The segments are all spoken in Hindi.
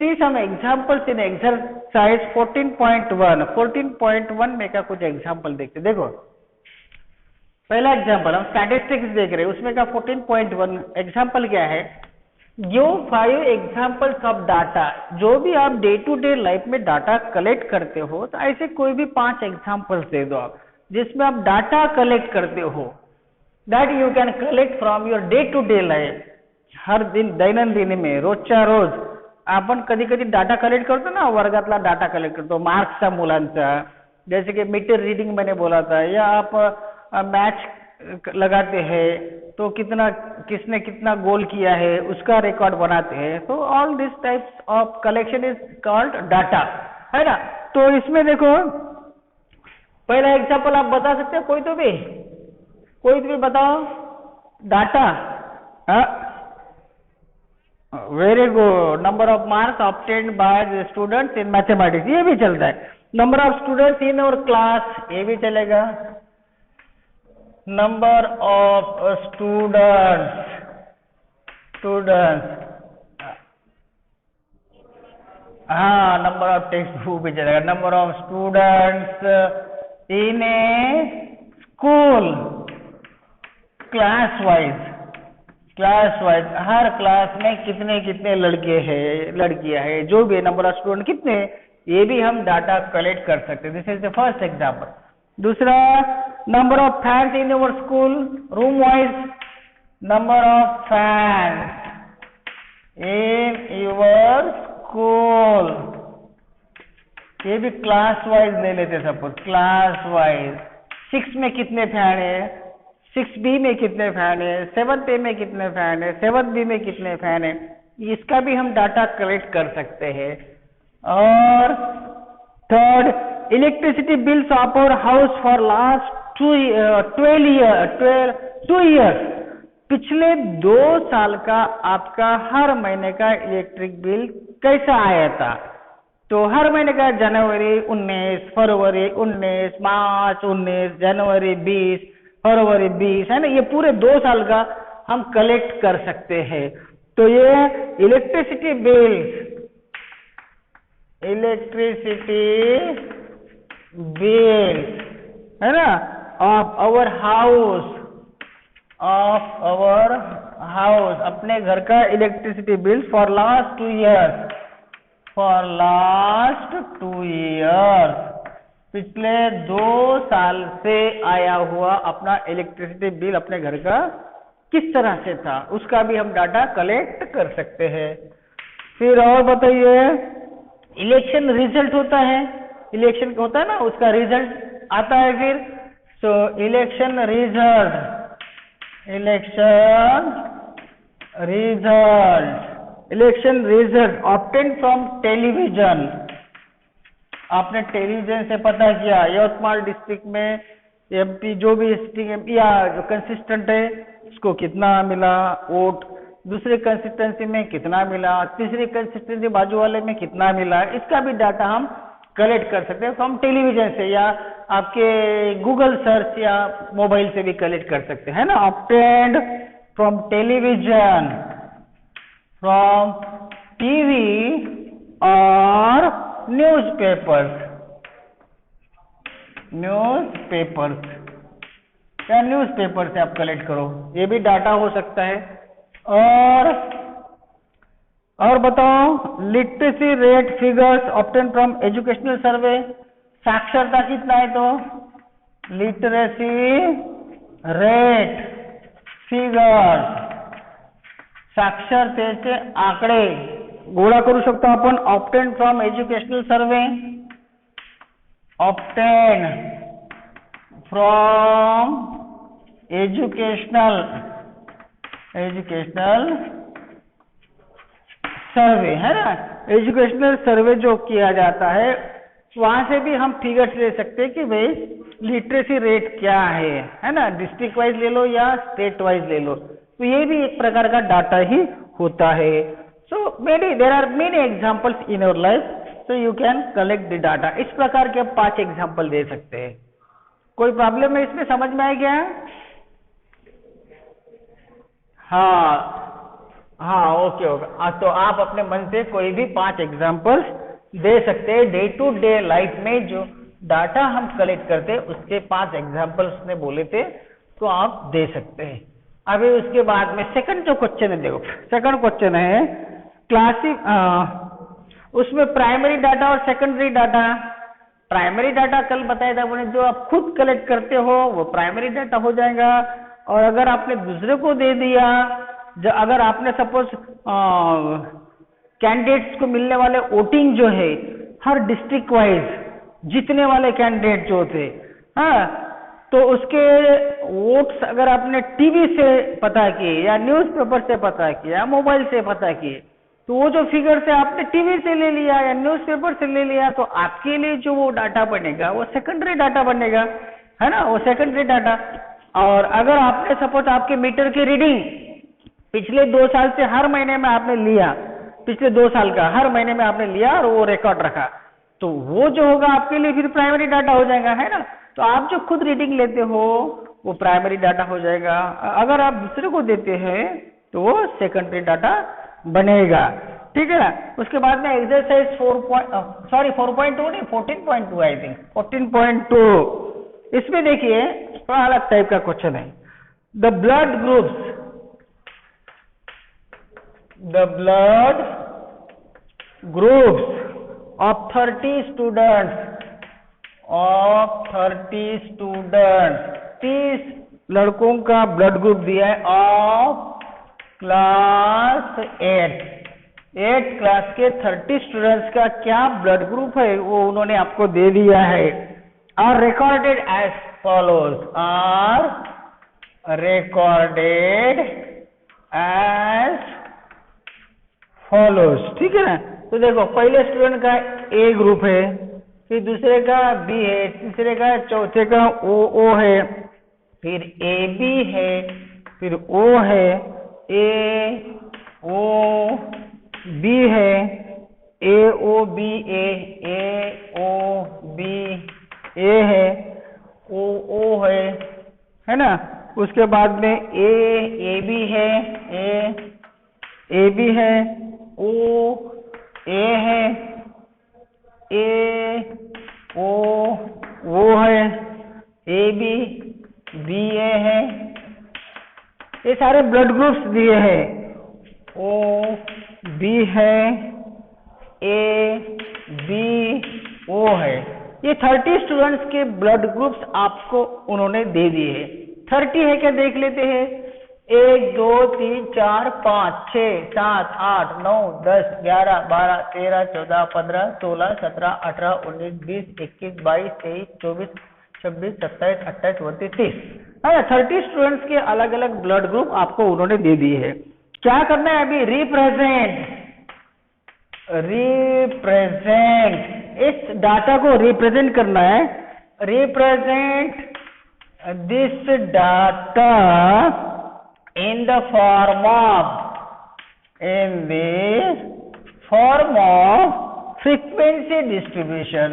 See some examples in exercise 14.1 14.1 में का कुछ एग्जाम्पल देखते। देखो पहला एग्जाम्पल हम स्टैटिस्टिक्स देख रहे हैं, उसमें का 14.1 एग्जाम्पल क्या है, जो 5 एग्जाम्पल्स ऑफ डाटा, जो भी आप डे टू डे लाइफ में डाटा कलेक्ट करते हो, तो ऐसे कोई भी 5 एग्जाम्पल्स दे दो आप जिसमें आप डाटा कलेक्ट करते हो, that you can collect from your day to day life. हर दिन दैनंदिन में रोजच्या रोज आपण कधी कधी डाटा कलेक्ट करतो ना, वर्गातला डाटा कलेक्ट करतो मार्क्सचा मुलांचा, जैसे कि मीटर रीडिंग मैंने बोला था, या आप मैच लगाते हैं तो कितना किसने कितना गोल किया है उसका रिकॉर्ड बनाते हैं। तो all this types of collection is called data, है ना। तो इसमें देखो पहला एग्जांपल आप बता सकते हो, कोई तो भी बताओ data. Very good, number of marks obtained by the students in mathematics, ये भी चलता है। नंबर ऑफ स्टूडेंट्स इन और क्लास, ये भी चलेगा। नंबर ऑफ स्टूडेंट्स हाँ, नंबर ऑफ टेक्स्ट बुक भी चलेगा। Number of students in A school, class wise her class में कितने कितने लड़के हैं लड़कियां हैं, जो भी नंबर ऑफ स्टूडेंट कितने, ये भी हम डाटा कलेक्ट कर सकते हैं। This is the first example. दूसरा, number of fans in your school, room wise number of fans in your school, ये भी क्लास वाइज ले लेते। सपोज क्लास वाइज 6 में कितने फैन है, 6B में कितने फैन है, 7A में कितने फैन है, 7B में कितने फैन है, इसका भी हम डाटा कलेक्ट कर सकते हैं। और third, electricity bills of our house for last 2 years, पिछले 2 साल का आपका हर महीने का इलेक्ट्रिक बिल कैसा आया था। तो हर महीने का जनवरी 19, फरवरी 19, मार्च 19, जनवरी 20, फरवरी 20, है ना, ये पूरे 2 साल का हम कलेक्ट कर सकते हैं। तो ये इलेक्ट्रिसिटी बिल्स है ना ऑफ आवर हाउस, अपने घर का electricity bill for last 2 years, पिछले 2 साल से आया हुआ अपना इलेक्ट्रिसिटी बिल अपने घर का किस तरह से था, उसका भी हम डाटा कलेक्ट कर सकते हैं। फिर और बताइए, इलेक्शन रिजल्ट होता है, इलेक्शन होता है ना, उसका रिजल्ट आता है। फिर so election result obtained from television, आपने टेलीविजन से पता किया यवतमाल डिस्ट्रिक्ट में एमपी जो भी या जो कंसिस्टेंट है उसको कितना मिला वोट, दूसरे कंसिस्टेंसी में कितना मिला, तीसरी कंसिस्टेंसी बाजू वाले में कितना मिला, इसका भी डाटा हम कलेक्ट कर सकते हैं फ्रॉम टेलीविजन से, या आपके गूगल सर्च या मोबाइल से भी कलेक्ट कर सकते हैं ना। Obtained from television, from TV और न्यूज़पेपर्स या न्यूज़पेपर से आप कलेक्ट करो, ये भी डाटा हो सकता है। और बताओ, literacy rate figures obtain from educational survey, साक्षरता कितना है, तो लिटरेसी रेट फिगर्स, साक्षरतेचे आकडे गोळा करू शकतो आपण। Obtain from educational survey, obtain from educational survey, है ना, एजुकेशनल सर्वे जो किया जाता है वहां से भी हम फिगर्स ले सकते हैं कि भाई लिटरेसी रेट क्या है ना, डिस्ट्रिक्ट वाइज ले लो या स्टेट वाइज ले लो, तो ये भी एक प्रकार का डाटा ही होता है। So maybe there are many examples in your life, so you can collect the data। इस प्रकार के 5 एग्जाम्पल दे सकते हैं। कोई प्रॉब्लम है इसमें, समझ में आ गया? हाँ, हाँ ओके ओके। तो आप अपने मन से कोई भी 5 एग्जांपल्स दे सकते हैं। डे टू डे लाइफ में जो डाटा हम कलेक्ट करते हैं उसके 5 एग्जांपल्स उसने बोले थे, तो आप दे सकते हैं। अभी उसके बाद में सेकंड जो क्वेश्चन है, देखो सेकंड क्वेश्चन है उसमें प्राइमरी डाटा और सेकेंडरी डाटा। प्राइमरी डाटा कल बताया था मैंने, जो आप खुद कलेक्ट करते हो वो प्राइमरी डाटा हो जाएगा। और अगर आपने दूसरे को दे दिया, अगर आपने सपोज कैंडिडेट्स को मिलने वाले वोटिंग जो है हर डिस्ट्रिक्ट वाइज जीतने वाले कैंडिडेट जो थे, हाँ, तो उसके वोट्स अगर आपने टीवी से पता किए या न्यूज़पेपर से पता किया या मोबाइल से पता किए, तो वो जो फिगर से आपने टीवी से ले लिया या न्यूज़पेपर से ले लिया, तो आपके लिए जो वो डाटा बनेगा वो सेकेंडरी डाटा बनेगा, है ना, वो सेकेंडरी डाटा। और अगर आपने सपोज आपके मीटर की रीडिंग पिछले 2 साल से हर महीने में आपने लिया, पिछले 2 साल का हर महीने में आपने लिया और वो रिकॉर्ड रखा, तो वो जो होगा आपके लिए फिर प्राइमरी डाटा हो जाएगा, है ना। तो आप जो खुद रीडिंग लेते हो वो प्राइमरी डाटा हो जाएगा। अगर आप दूसरे को देते हैं तो वो सेकेंडरी डाटा बनेगा, ठीक है ना। उसके बाद में एक्सरसाइज 4.2 नहीं 14.2 आई थिंक 14.2। इसमें देखिए थोड़ा अलग टाइप का क्वेश्चन है। The blood groups of 30 students 30 लड़कों का ब्लड ग्रुप दिया है ऑफ क्लास 8 क्लास के 30 स्टूडेंट्स का क्या ब्लड ग्रुप है वो उन्होंने आपको दे दिया है। आर रिकॉर्डेड एज फॉलोज, ठीक है ना। तो देखो पहले स्टूडेंट का ए ग्रुप है, फिर दूसरे का बी है, तीसरे का चौथे का ओ है, फिर ए बी है, फिर ओ है, ए ओ बी है, ए ओ बी ए है, ओ है ना। उसके बाद में ए बी है, ए बी है, ओ ए है, ए ओ है, ए बी ए है। ये सारे ब्लड ग्रुप्स दिए हैं, ओ बी है, ए बी ओ है। ये 30 स्टूडेंट्स के ब्लड ग्रुप्स आपको उन्होंने दे दिए हैं। 30 है क्या देख लेते हैं। 1 2 3 4 5 6 7 8 9 10 11 12 13 14 15 16 17 18 19 20 21 22 23 24 26 27 28 29 30, है 30 स्टूडेंट्स के अलग अलग ब्लड ग्रुप आपको उन्होंने दे दिए है। क्या करना है अभी, रिप्रेजेंट इस डाटा को रिप्रेजेंट करना है। Represent this data in the form of frequency distribution।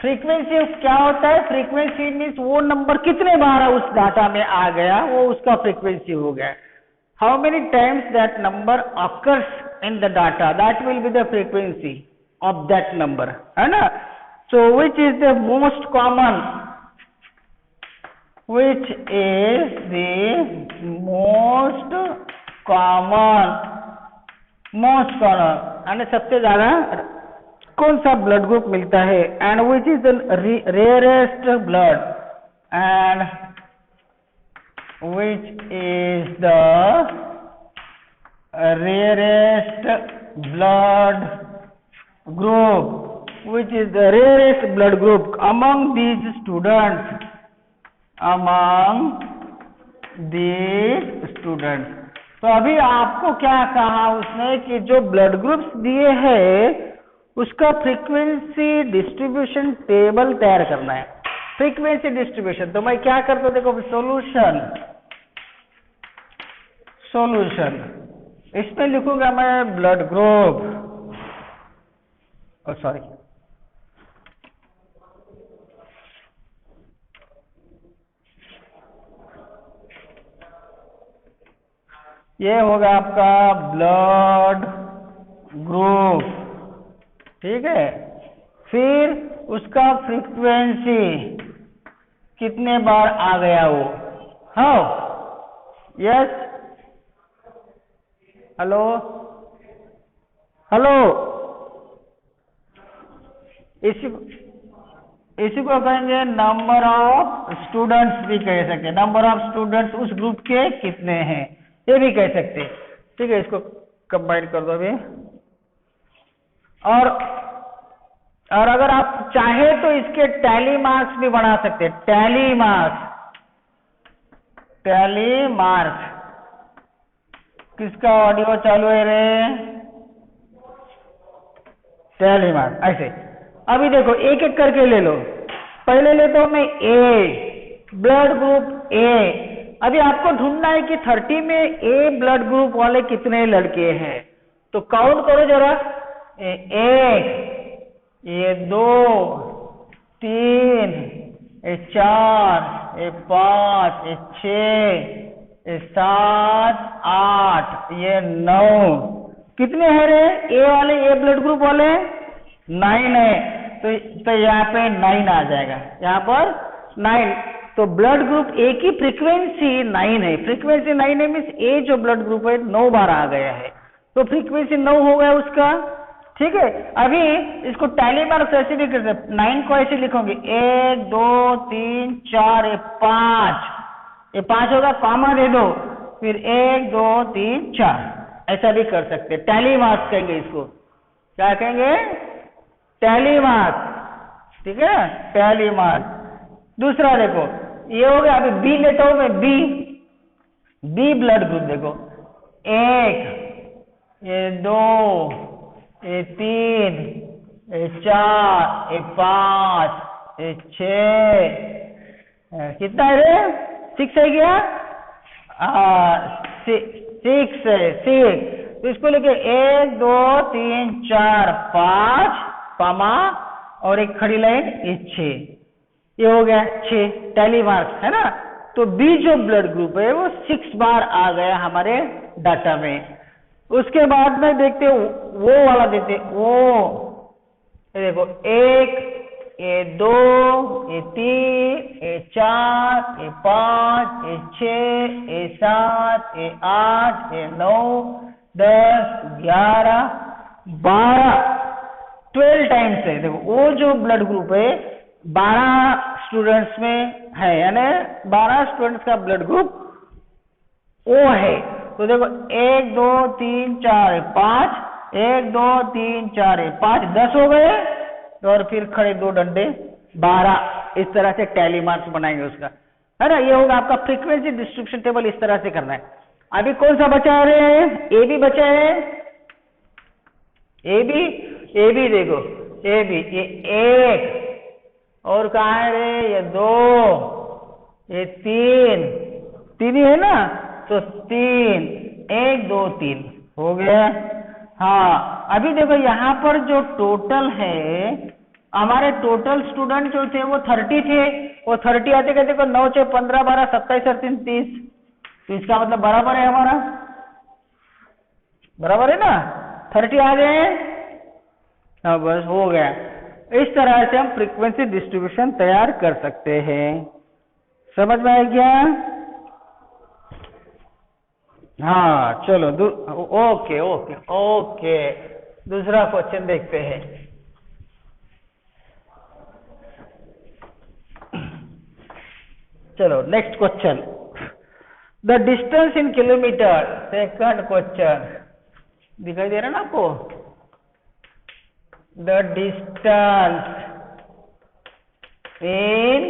Frequency क्या होता है, फ्रीक्वेंसी मीन्स वो नंबर कितने बार उस डाटा में आ गया वो उसका फ्रीक्वेंसी हो गया। How many times that number occurs in the data, that will be the frequency of that number, है ना। So which is the most common, which is the most common and सबसे ज्यादा कौन सा ब्लड ग्रुप मिलता है, and which is the rarest blood and which is the rarest blood group, which is the rarest blood group among these students, तो अभी आपको क्या कहा उसने कि जो ब्लड ग्रुप्स दिए हैं उसका फ्रीक्वेंसी डिस्ट्रीब्यूशन टेबल तैयार करना है। फ्रीक्वेंसी डिस्ट्रीब्यूशन तो मैं क्या करता हूं, देखो सॉल्यूशन इसमें लिखूंगा मैं ब्लड ग्रुप, सॉरी ये होगा आपका ब्लड ग्रुप, ठीक है। फिर उसका फ्रीक्वेंसी कितने बार आ गया वो, हाँ, यस, हेलो हेलो, इसी को कहेंगे नंबर ऑफ स्टूडेंट्स भी कह सकते हैं, नंबर ऑफ स्टूडेंट्स उस ग्रुप के कितने हैं ये भी कह सकते हैं, ठीक है। इसको कंबाइन कर दो अभी। और अगर आप चाहे तो इसके टैली मार्क्स भी बना सकते हैं, टैली मार्क्स। किसका ऑडियो चालू है रे? टैली मार्क्स ऐसे। अभी देखो एक एक करके ले लो। पहले लेता हूं मैं ए, ब्लड ग्रुप ए। अभी आपको ढूंढना है कि 30 में ए ब्लड ग्रुप वाले कितने लड़के हैं, तो काउंट करो जरा। एक, ये 2, 3, ये 4, ये 5, ये 6, ये 7, 8, ये 9। कितने हैं रे ए वाले, ए ब्लड ग्रुप वाले? 9 है। तो यहाँ पे 9 आ जाएगा, यहाँ पर 9। तो ब्लड ग्रुप ए की फ्रीक्वेंसी 9 है। फ्रीक्वेंसी 9 है मीन्स ए जो ब्लड ग्रुप है 9 बार आ गया है, तो फ्रीक्वेंसी 9 हो गया उसका, ठीक है। अभी इसको टैली मार्क्स ऐसे भी कर सकते, 9 को ऐसे लिखोगे 1 2 3 4, ये 5, ये 5 होगा, कॉमा दे दो, फिर 1 2 3 4, ऐसा भी कर सकते हैं। टैली मार्क्स कहेंगे इसको, क्या कहेंगे? टैली मार्क्स, ठीक है, टैली मार्क्स। दूसरा देखो, ये हो गया। अभी बी लेता हूं मैं, बी ब्लड ग्रुप देखो, 1, ये 2, ये 3, ये 4, ये 5, ये 6, कितना है रे? 6 है क्या? 6 है, 6। तो इसको लेके 1 2 3 4 5 पामा और एक खड़ी लाइन, ये 6, ये हो गया 6 टैली मार्क्स, है ना। तो बी जो ब्लड ग्रुप है वो 6 बार आ गया हमारे डाटा में। उसके बाद में देखते वो वाला देते, वो ये देखो 1, ये 2, ये 3, ये 4, ये 5, ये 6, ये 7, ये 8, ये 9, 10, 11, 12, 12 टाइम्स है। देखो वो जो ब्लड ग्रुप है 12 स्टूडेंट्स में है, यानी 12 स्टूडेंट्स का ब्लड ग्रुप ओ है। तो देखो 1 2 3 4 5, 1 2 3 4 5, 10 हो गए, और फिर खड़े 2 डंडे 12। इस तरह से टैली मार्क्स बनाएंगे उसका, है ना। ये होगा आपका फ्रीक्वेंसी डिस्ट्रीब्यूशन टेबल, इस तरह से करना है। अभी कौन सा बचा है रे? ए बी बचा है, ए बी देखो, ए बी, ये 1, और कहा है रे? ये 2, ये 3 ही है ना, तो 3, 1 2 3 हो गया। हाँ, अभी देखो यहाँ पर जो टोटल है, हमारे टोटल स्टूडेंट जो थे वो 30 थे, वो 30 आते कहते को 9 6 15 12 27 और 3 30, तो इसका मतलब बराबर है, हमारा बराबर है ना, 30 आ गए। हाँ बस हो गया। इस तरह से हम फ्रीक्वेंसी डिस्ट्रीब्यूशन तैयार कर सकते हैं। समझ में आ गया? हाँ चलो, ओके ओके ओके, दूसरा क्वेश्चन देखते हैं। चलो next question, the distance in kilometre. Second question दिखाई दे रहा है ना आपको? द डिस्टेंस इन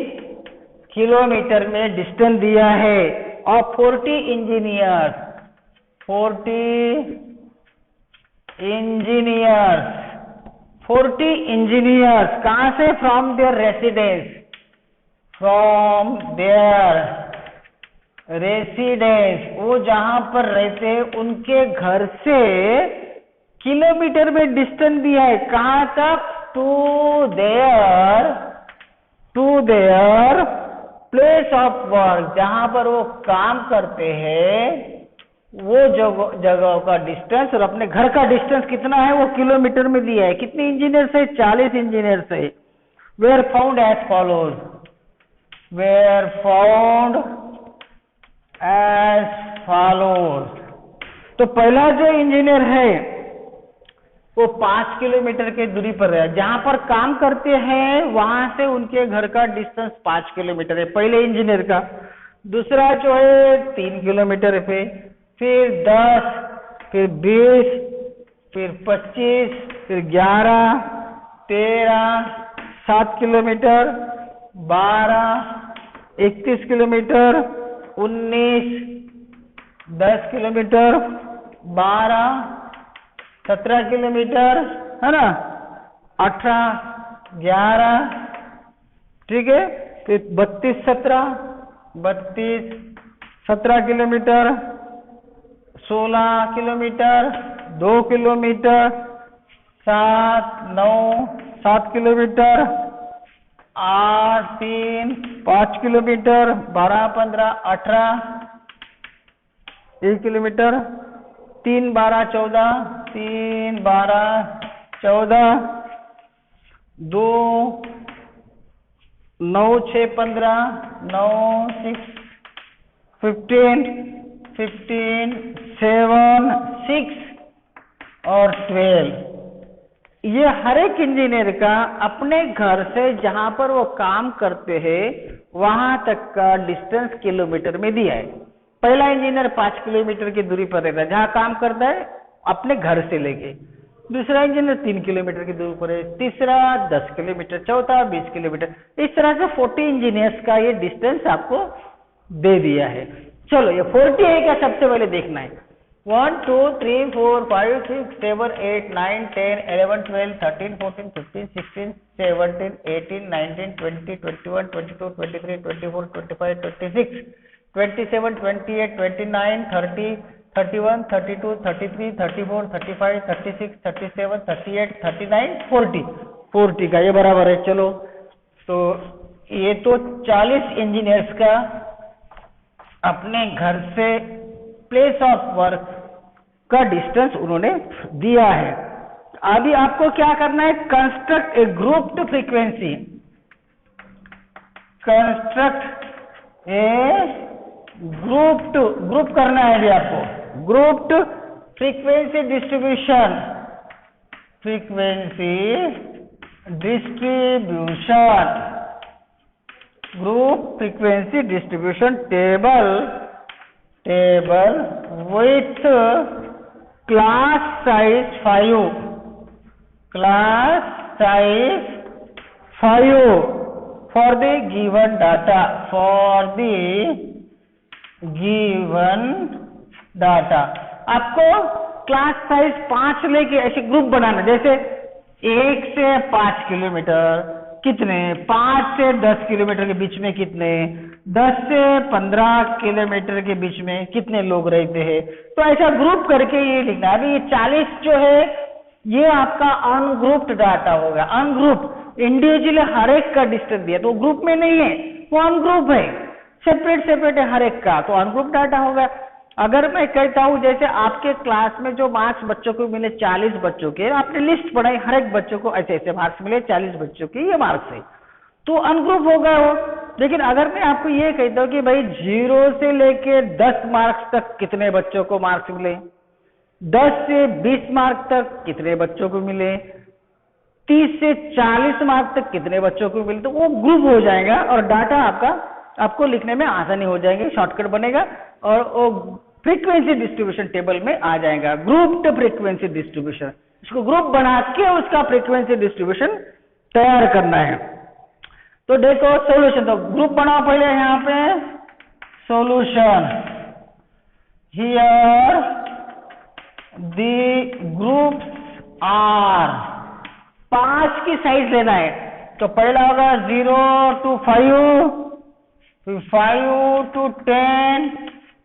किलोमीटर में डिस्टेंस दिया है ऑफ 40 इंजीनियर्स, 40 इंजीनियर्स कहां से? From their residence, from their residence, वो जहां पर रहते उनके घर से किलोमीटर में डिस्टेंस दिया है, कहां तक? To their place of work, जहां पर वो काम करते हैं वो जगहों का डिस्टेंस और अपने घर का डिस्टेंस कितना है वो किलोमीटर में दिया है। कितने इंजीनियर्स है? 40 इंजीनियर्स है। Were found as follows, were found as follows. तो पहला जो इंजीनियर है वो 5 किलोमीटर की दूरी पर है, जहां पर काम करते हैं वहां से उनके घर का डिस्टेंस 5 किलोमीटर है पहले इंजीनियर का। दूसरा जो है 3 किलोमीटर पे, फिर 10, फिर 20, फिर 25, फिर 11, 13, 7 किलोमीटर, 12, 31 किलोमीटर, 19, 10 किलोमीटर, 12, 17 किलोमीटर, है ना, 18, 11, ठीक है, फिर 32, 17 kilometre, 16 kilometre, 2 kilometre, 7 kilometre, 8, 3, 5 kilometre, 12, 15, 18, 1 kilometre, 3, 12, 14, 3, 12, 14, 2, 9, 6, 15, 9, 6, 15, 15, 7, 6 और 12। ये हर एक इंजीनियर का अपने घर से जहां पर वो काम करते हैं वहां तक का डिस्टेंस किलोमीटर में दिया है। पहला इंजीनियर 5 किलोमीटर की दूरी पर रहता है जहां काम करता है अपने घर से लेके। दूसरा इंजीनियर 3 किलोमीटर की दूरी पर है। तीसरा 10 किलोमीटर, चौथा 20 किलोमीटर। इस तरह से 40 इंजीनियर्स का ये डिस्टेंस आपको दे दिया है। चलो ये 40 है क्या सबसे पहले देखना है। 1, 2, 3, 4, 5, 6, 7, 8, 9, 10, 11, 12, 13, 14, 15, 16, 17, 18, 19, 20, 21, 22, 23, 24, 25, 26, 27, 28, 29, 30, 31, 32, 33, 34, 35, 36, 37, 38, 39, 40। 40 का ये बराबर है। चलो तो ये तो 40 इंजीनियर्स का अपने घर से प्लेस ऑफ वर्क का डिस्टेंस उन्होंने दिया है। अभी आपको क्या करना है? कंस्ट्रक्ट ए ग्रुप्ड फ्रीक्वेंसी, कंस्ट्रक्ट ए ग्रुप करना है अभी आपको। Grouped frequency distribution, group frequency distribution table with class size 5 for the given data, आपको क्लास साइज 5 लेके ऐसे ग्रुप बनाना। जैसे 1 से 5 किलोमीटर कितने, 5 से 10 किलोमीटर के बीच में कितने, 10 से 15 किलोमीटर के बीच में कितने लोग रहते हैं। तो ऐसा ग्रुप करके ये लिखना। अभी ये 40 जो है ये आपका अनग्रुप्ड डाटा होगा। अनग्रुप इंडिविजुअली हर एक का डिस्टेंस दिया तो ग्रुप में नहीं है, वो अनग्रुप है, सेपरेट है हर एक का, तो अनग्रुप डाटा होगा। अगर मैं कहता हूं जैसे आपके क्लास में जो मार्क्स बच्चों को मिले 40 बच्चों के, आपने लिस्ट पढ़ाई, हर एक बच्चों को ऐसे ऐसे मार्क्स मिले, 40 बच्चों के ये मार्क्स है, तो अनग्रुप होगा वो। लेकिन अगर मैं आपको ये कहता हूं कि भाई 0 से लेके 10 मार्क्स तक कितने बच्चों को मार्क्स मिले, 10 से 20 मार्क्स तक कितने बच्चों को मिले, 30 से 40 मार्क्स तक कितने बच्चों को मिले, तो वो ग्रुप हो जाएगा और डाटा आपको लिखने में आसानी हो जाएगी, शॉर्टकट बनेगा और वो फ्रीक्वेंसी डिस्ट्रीब्यूशन टेबल में आ जाएगा। ग्रुप्ड फ्रीक्वेंसी डिस्ट्रीब्यूशन, इसको ग्रुप बना के उसका फ्रीक्वेंसी डिस्ट्रीब्यूशन तैयार करना है। तो देखो सॉल्यूशन, तो ग्रुप बनाओ पहले यहाँ पे solution. Here the groups are, 5 की साइज लेना है। तो पहला होगा 0 to 5, फिर 5 to 10,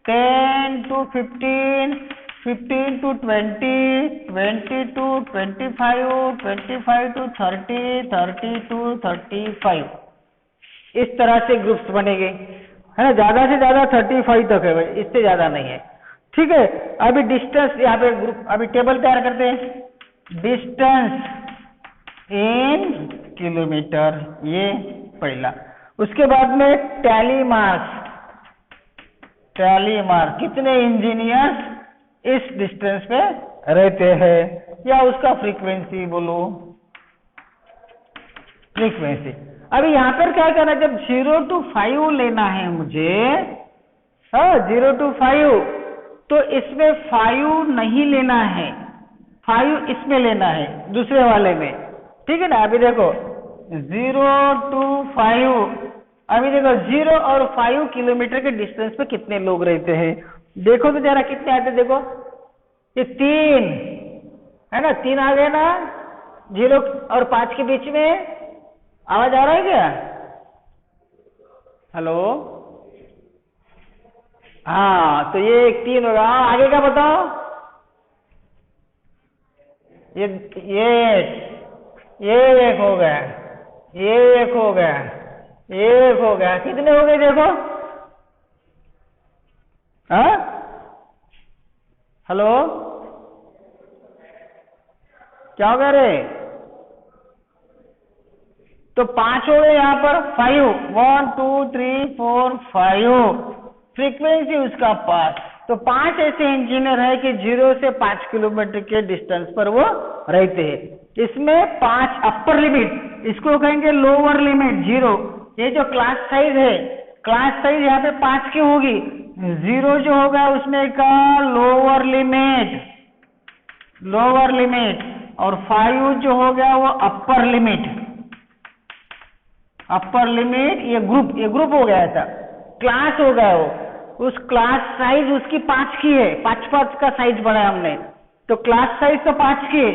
10 to 15, 15 to 20, 20 to 25, 25 to 30, 30 to 35। इस तरह से ग्रुप्स बनेंगे, है ना। ज्यादा से ज्यादा 35 तक है भाई, इससे ज्यादा नहीं है। ठीक है। अभी डिस्टेंस यहाँ पे ग्रुप, अभी टेबल तैयार करते हैं, डिस्टेंस इन किलोमीटर, ये पहला। उसके बाद में टैली मार्क्स, टैली मार्क्स कितने इंजीनियर्स इस डिस्टेंस पे रहते हैं, या उसका फ्रीक्वेंसी बोलो, फ्रीक्वेंसी। अभी यहाँ पर क्या करना है, जब 0 to 5 लेना है मुझे, हाँ 0 to 5, तो इसमें 5 नहीं लेना है, 5 इसमें लेना है दूसरे वाले में, ठीक है ना। अभी देखो 0 to 5, अभी देखो 0 और 5 किलोमीटर के डिस्टेंस पे कितने लोग रहते हैं, देखो तो जरा कितने आते, देखो ये 3 है ना, 3 आ गए ना 0 और 5 के बीच में। आवाज आ रहा है क्या? हेलो, हाँ तो ये 3 होगा। आगे का बताओ, ये एक हो गया, ये एक हो गया, ये एक हो गया, कितने हो गए देखो, हाँ हेलो, क्या हो गया रे? तो 5 हो गए यहाँ पर, 5, 1 2 3 4 5, फ्रीक्वेंसी उसका 5। तो 5 ऐसे इंजीनियर है कि 0 से 5 किलोमीटर के डिस्टेंस पर वो रहते हैं। इसमें 5 अपर लिमिट, इसको कहेंगे लोअर लिमिट 0। ये जो क्लास साइज है, क्लास साइज यहाँ पे 5 की होगी, 0 जो होगा उसमें का लोअर लिमिट, लोअर लिमिट, और 5 जो हो गया वो अपर लिमिट, अपर लिमिट। ये ग्रुप हो गया, ऐसा क्लास हो गया वो। उस क्लास साइज उसकी 5 की है, 5 का साइज बनाया हमने, तो क्लास साइज तो 5 की है।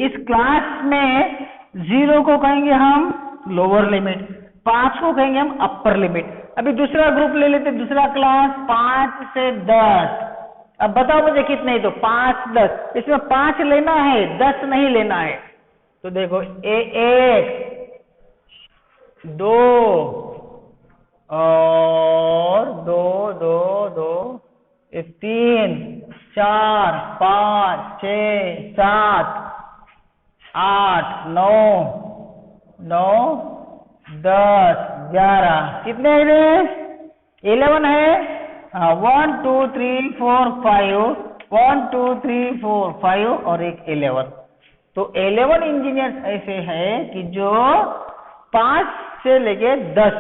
इस क्लास में 0 को कहेंगे हम लोअर लिमिट, 5 को कहेंगे हम अपर लिमिट। अभी दूसरा ग्रुप ले लेते, दूसरा क्लास 5 से 10। अब बताओ मुझे कितने, तो 5 10, इसमें 5 लेना है, 10 नहीं लेना है। तो देखो 1 2 और 2 2 2, 3 4 5 6 7 8 9 9 10 11, कितने हैं? 11 है। हाँ 1 2 3 4 5, 1 2 3 4 5 और एक 11। तो 11 इंजीनियर्स ऐसे हैं कि जो 5 से लेके 10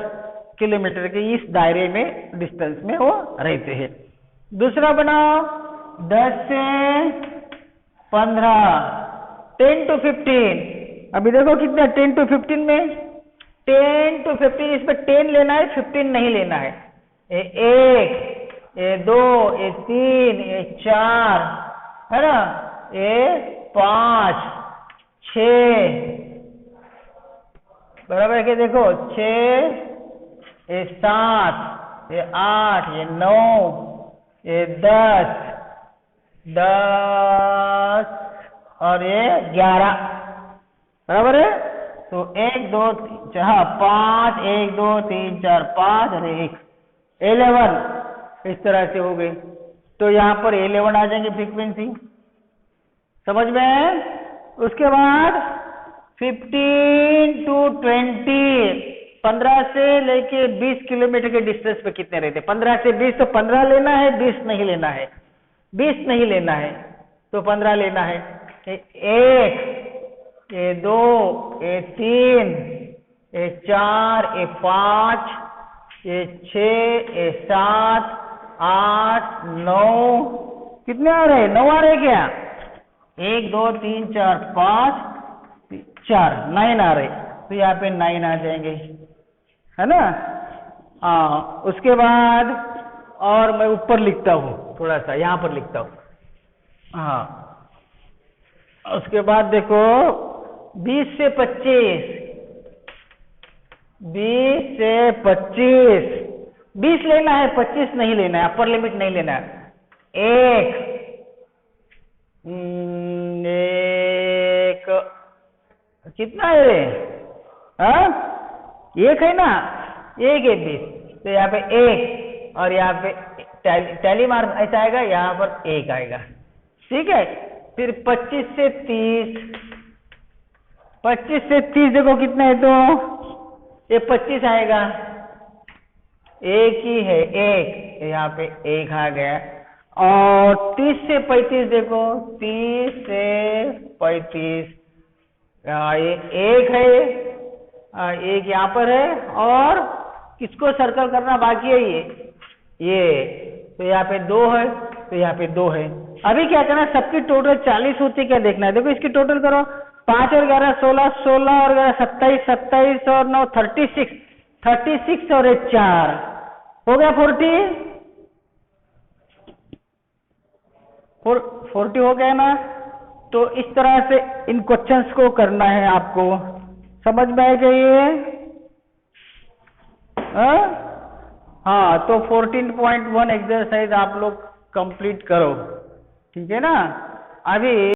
किलोमीटर के इस दायरे में, डिस्टेंस में वो रहते हैं। दूसरा बनाओ 10 से 15, 10 to 15। अभी देखो कितना 10 to 15 में, 10 to 15, इसमें 10 लेना है, 15 नहीं लेना है। ये 1, ये 2, ये 3, ये 4 है ना, ये 5 6, बराबर है कि देखो 6, ये 7, ये 8, ये 9, ये 10 और ये 11, बराबर है। तो 1 2 3 4 5, 1 2 3 4 5 और 1 11, इस तरह से हो गई। तो यहाँ पर 11 आ जाएंगे फ्रीक्वेंसी, समझ में। उसके बाद 15 to 20, 15 से लेके 20 किलोमीटर के डिस्टेंस पे कितने रहते हैं? 15 से 20, तो 15 लेना है, 20 नहीं लेना है, 20 नहीं लेना है, तो 15 लेना है। 1, ये 2, ये 3, ये 4, ये 5, ये 6, ये 7 8 9, कितने आ रहे? 9 आ रहे क्या? 1 2 3 4 5 4, 9 आ रहे, तो यहाँ पे 9 आ जाएंगे, है ना। हाँ उसके बाद और मैं ऊपर लिखता हूँ, थोड़ा सा यहाँ पर लिखता हूँ। हाँ उसके बाद देखो 20 से 25, 20 से 25, 20 लेना है, 25 नहीं लेना है, अपर लिमिट नहीं लेना है। 1 कितना है? हाँ 1 है ना, 1 है 20, तो यहाँ पे 1 और यहाँ पे टैली मार्क्स ऐसा आएगा, यहाँ पर 1 आएगा। ठीक है, फिर 25 से 30, 25 से 30 देखो कितना है, तो ये 25 आएगा, एक ही है, एक यहाँ पे 1 आ गया। और 30 से 35 देखो, 30 से 35 ये 1 है, एक यहाँ पर है, और किसको सर्कल करना बाकी है, ये तो यहाँ पे 2 है, तो यहाँ पे 2 है। अभी क्या करना है, सबकी टोटल 40 होती क्या देखना है। देखो इसकी टोटल करो, 5 और 11 16, 16 और 11 27, 27 और 9 36, 36 और 1 4 हो गया 40, 40 हो गया ना। तो इस तरह से इन क्वेश्चंस को करना है आपको, समझ में आएगा ये? हाँ, तो 14.1 एक्सरसाइज आप लोग कंप्लीट करो, ठीक है ना। अभी